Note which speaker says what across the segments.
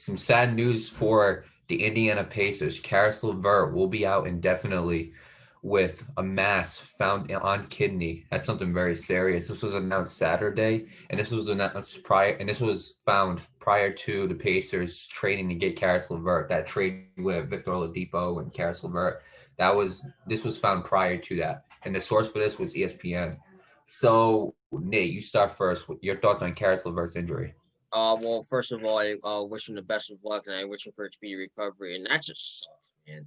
Speaker 1: some sad news for the Indiana Pacers. Caris LeVert will be out indefinitely with a mass found on kidney. That's something very serious. This was announced Saturday, and this was announced prior, and this was found prior to the Pacers trading to get Caris LeVert. That trade with Victor Oladipo and Caris LeVert. This was found prior to that, and the source for this was ESPN. So Nate, you start first. Your thoughts on Caris LeVert's injury?
Speaker 2: Well, first of all, I wish him the best of luck, and I wish him for a speedy recovery. And that just sucks, man.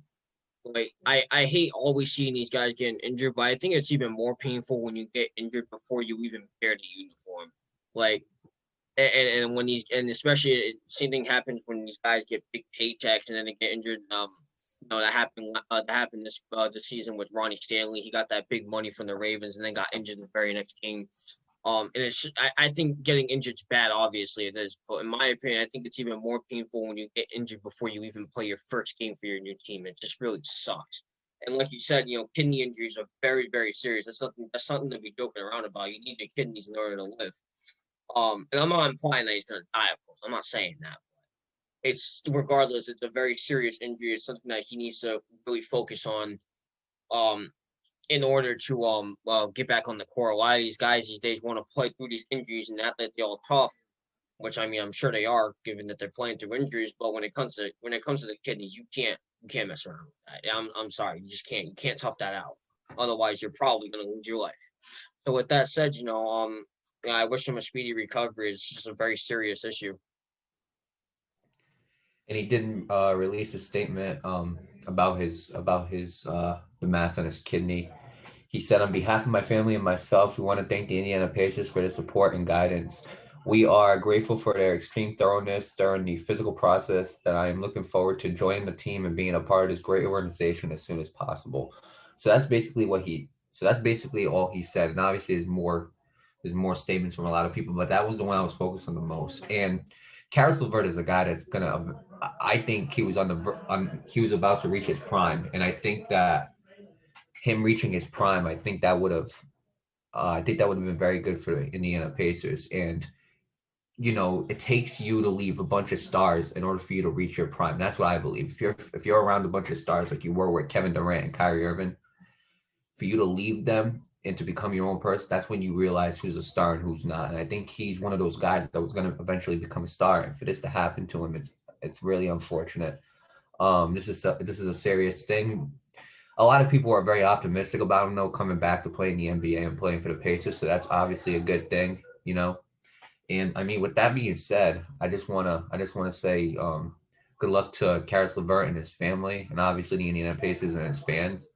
Speaker 2: Like, I hate always seeing these guys getting injured, but I think it's even more painful when you get injured before you even wear the uniform. Like, and when these, and especially same thing happens when these guys get big paychecks and then they get injured. That happened this season with Ronnie Stanley. He got that big money from the Ravens and then got injured the very next game. And I think getting injured is bad. Obviously, it is. But in my opinion, I think it's even more painful when you get injured before you even play your first game for your new team. It just really sucks. And like you said, kidney injuries are very, very serious. That's something to be joking around about. You need your kidneys in order to live. And I'm not implying that he's gonna die, of course. I'm not saying that. It's regardless. It's a very serious injury. It's something that he needs to really focus on. Um, in order to get back on the court. A lot of these guys these days want to play through these injuries and not that they're all tough, which I mean I'm sure they are, given that they're playing through injuries. But when it comes to the kidneys, you can't mess around with that. I'm sorry, you just can't. You can't tough that out. Otherwise, you're probably gonna lose your life. So with that said, yeah, I wish him a speedy recovery. It's just a very serious issue.
Speaker 1: And he didn't release a statement about his the mass on his kidney. He said, "On behalf of my family and myself, we want to thank the Indiana Pacers for their support and guidance. We are grateful for their extreme thoroughness during the physical process. That I am looking forward to joining the team and being a part of this great organization as soon as possible." So that's basically what he. So that's basically all he said. And obviously, there's more statements from a lot of people, but that was the one I was focused on the most. And Caris LeVert is a guy that's gonna. I think he was about to reach his prime, and I think that him reaching his prime, I think that would have been very good for the Indiana Pacers. And it takes you to leave a bunch of stars in order for you to reach your prime. That's what I believe. If you're around a bunch of stars like you were with Kevin Durant and Kyrie Irving, for you to leave them and to become your own person, that's when you realize who's a star and who's not. And I think he's one of those guys that was going to eventually become a star. And for this to happen to him, it's really unfortunate. This is a serious thing. A lot of people are very optimistic about him though coming back to play in the NBA and playing for the Pacers, so that's obviously a good thing. And I mean, with that being said, I just wanna say good luck to Caris LeVert and his family, and obviously the Indiana Pacers and his fans.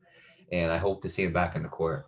Speaker 1: And I hope to see him back in the court.